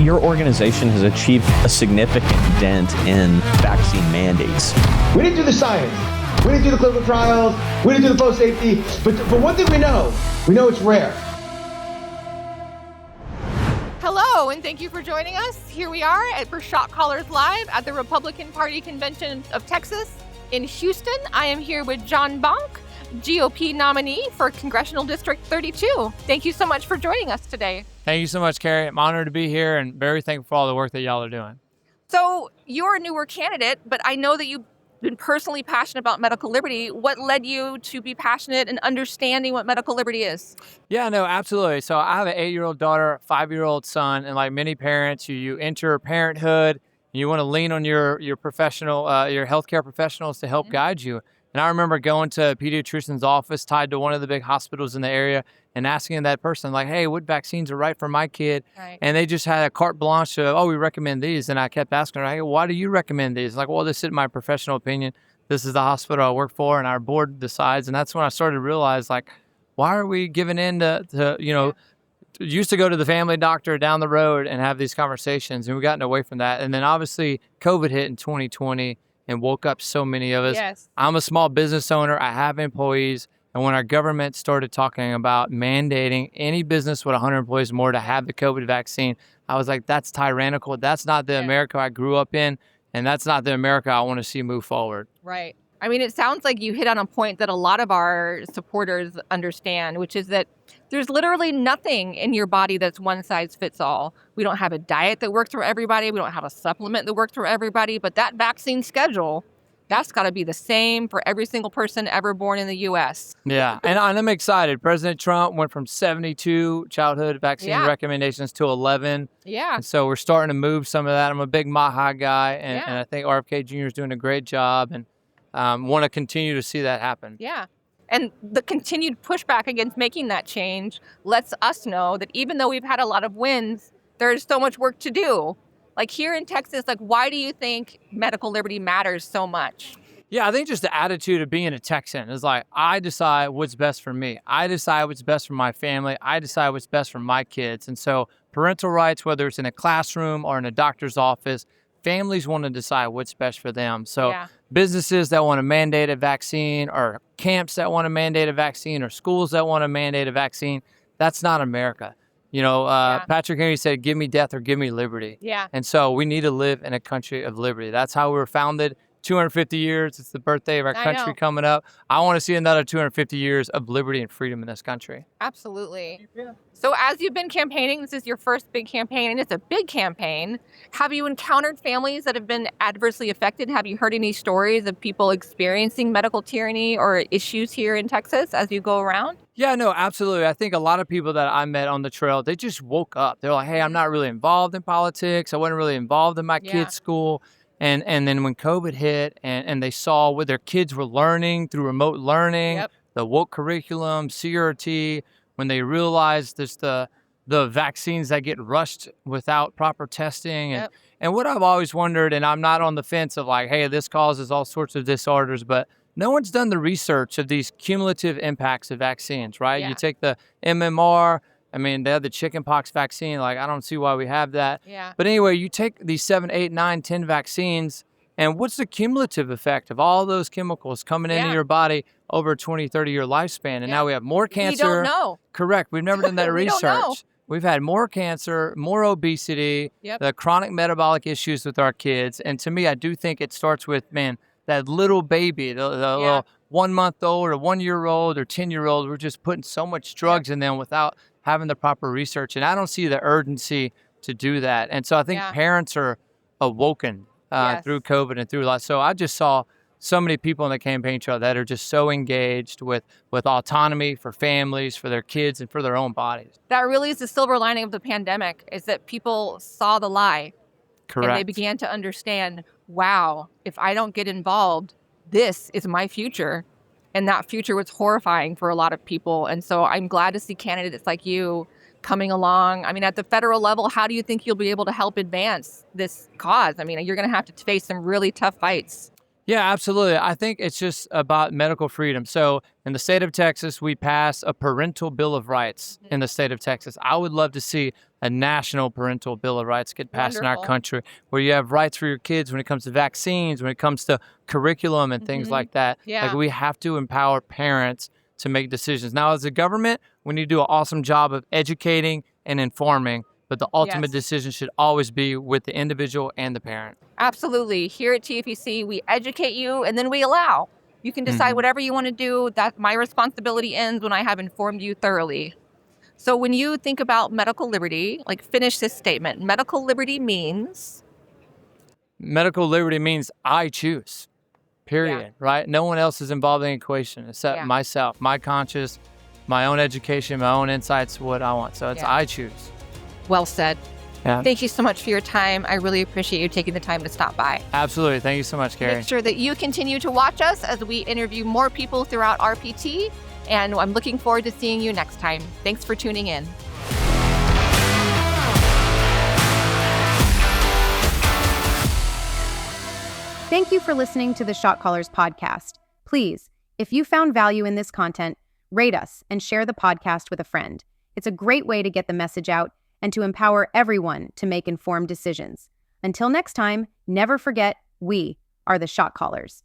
your organization has achieved a significant dent in vaccine mandates. We didn't do the science. We didn't do the clinical trials. We didn't do the post safety. But one thing we know it's rare. Hello, and thank you for joining us. Here we are for Shot Callers Live at the Republican Party Convention of Texas in Houston. I am here with Jon Bonck, GOP nominee for Congressional District 32. Thank you so much for joining us today. Thank you so much, Carrie. I'm honored to be here and very thankful for all the work that y'all are doing. So you're a newer candidate, but I know that you've been personally passionate about medical liberty. What led you to be passionate and understanding what medical liberty is? Yeah, no, absolutely. So I have an 8-year-old daughter, 5-year-old son, and like many parents, you enter parenthood, and you want to lean on your professional, your healthcare professionals to help guide you. And I remember going to a pediatrician's office tied to one of the big hospitals in the area and asking that person, like, hey, what vaccines are right for my kid? Right. And they just had a carte blanche of, oh, we recommend these. And I kept asking her, hey, why do you recommend these? Like, well, this is my professional opinion. This is the hospital I work for, and our board decides. And that's when I started to realize, like, why are we giving in to used to go to the family doctor down the road and have these conversations, and we've gotten away from that. And then obviously COVID hit in 2020 and woke up so many of us. Yes. I'm a small business owner. I have employees. And when our government started talking about mandating any business with 100 employees or more to have the COVID vaccine, I was like, that's tyrannical. That's not the America I grew up in. And that's not the America I want to see move forward. Right. I mean, it sounds like you hit on a point that a lot of our supporters understand, which is that there's literally nothing in your body that's one size fits all. We don't have a diet that works for everybody. We don't have a supplement that works for everybody. But that vaccine schedule, that's got to be the same for every single person ever born in the U.S. Yeah, and I'm excited. President Trump went from 72 childhood vaccine recommendations to 11. Yeah. And so we're starting to move some of that. I'm a big Maha guy, and I think RFK Jr. is doing a great job, and want to continue to see that happen. Yeah. And the continued pushback against making that change lets us know that even though we've had a lot of wins, there's so much work to do. Like here in Texas, like why do you think medical liberty matters so much? Yeah, I think just the attitude of being a Texan is like, I decide what's best for me. I decide what's best for my family. I decide what's best for my kids. And so parental rights, whether it's in a classroom or in a doctor's office, families want to decide what's best for them. So businesses that want to mandate a vaccine, or camps that want to mandate a vaccine, or schools that want to mandate a vaccine, that's not America. You know, Patrick Henry said, give me death or give me liberty. Yeah. And so we need to live in a country of liberty. That's how we were founded. 250 years. It's the birthday of our country coming up. I want to see another 250 years of liberty and freedom in this country. Absolutely. Yeah. So as you've been campaigning, this is your first big campaign, and it's a big campaign. Have you encountered families that have been adversely affected? Have you heard any stories of people experiencing medical tyranny or issues here in Texas as you go around? Yeah, no, absolutely. I think a lot of people that I met on the trail, they just woke up. They're like, hey, I'm not really involved in politics. I wasn't really involved in my kids' school. And then when COVID hit and they saw what their kids were learning through remote learning, the woke curriculum, CRT, when they realized there's the vaccines that get rushed without proper testing. And what I've always wondered, and I'm not on the fence of like, hey, this causes all sorts of disorders, but no one's done the research of these cumulative impacts of vaccines, right? Yeah. You take the MMR, I mean, they have the chickenpox vaccine. Like, I don't see why we have that. Yeah. But anyway, you take these 7, 8, 9, 10 vaccines, and what's the cumulative effect of all those chemicals coming into your body over a 20, 30-year lifespan? And now we have more cancer. We don't know. Correct. We've never done that We research. don't know. We've had more cancer, more obesity, the chronic metabolic issues with our kids. And to me, I do think it starts with, man, that little baby, the little 1-month-old or 1-year-old or 10-year-old. We're just putting so much drugs in them without having the proper research. And I don't see the urgency to do that. And so I think parents are awoken through COVID and through life. So I just saw so many people on the campaign trail that are just so engaged with autonomy for families, for their kids, and for their own bodies. That really is the silver lining of the pandemic, is that people saw the lie. Correct. And they began to understand, wow, if I don't get involved, this is my future. And that future was horrifying for a lot of people. And so I'm glad to see candidates like you coming along. I mean, at the federal level, how do you think you'll be able to help advance this cause? I mean, you're going to have to face some really tough fights. Yeah, absolutely. I think it's just about medical freedom. So in the state of Texas, we passed a parental bill of rights in the state of Texas. I would love to see a national parental bill of rights get passed in our Wonderful. country, where you have rights for your kids when it comes to vaccines, when it comes to curriculum and things like that. Yeah. Like, we have to empower parents to make decisions. Now, as a government, we need to do an awesome job of educating and informing, but the ultimate Yes. decision should always be with the individual and the parent. Absolutely. Here at TFVC, we educate you and then we allow. You can decide whatever you want to do. That my responsibility ends when I have informed you thoroughly. So when you think about medical liberty, like, finish this statement. Medical liberty means Medical liberty means I choose, period, right? No one else is involved in the equation except myself, my conscience, my own education, my own insights, what I want. So it's I choose. well said. Yeah. Thank you so much for your time. I really appreciate you taking the time to stop by. Absolutely. Thank you so much, Carrie. Make sure that you continue to watch us as we interview more people throughout RPT. And I'm looking forward to seeing you next time. Thanks for tuning in. Thank you for listening to the Shot Callers podcast. Please, if you found value in this content, rate us and share the podcast with a friend. It's a great way to get the message out and to empower everyone to make informed decisions. Until next time, never forget, we are the Shot Callers.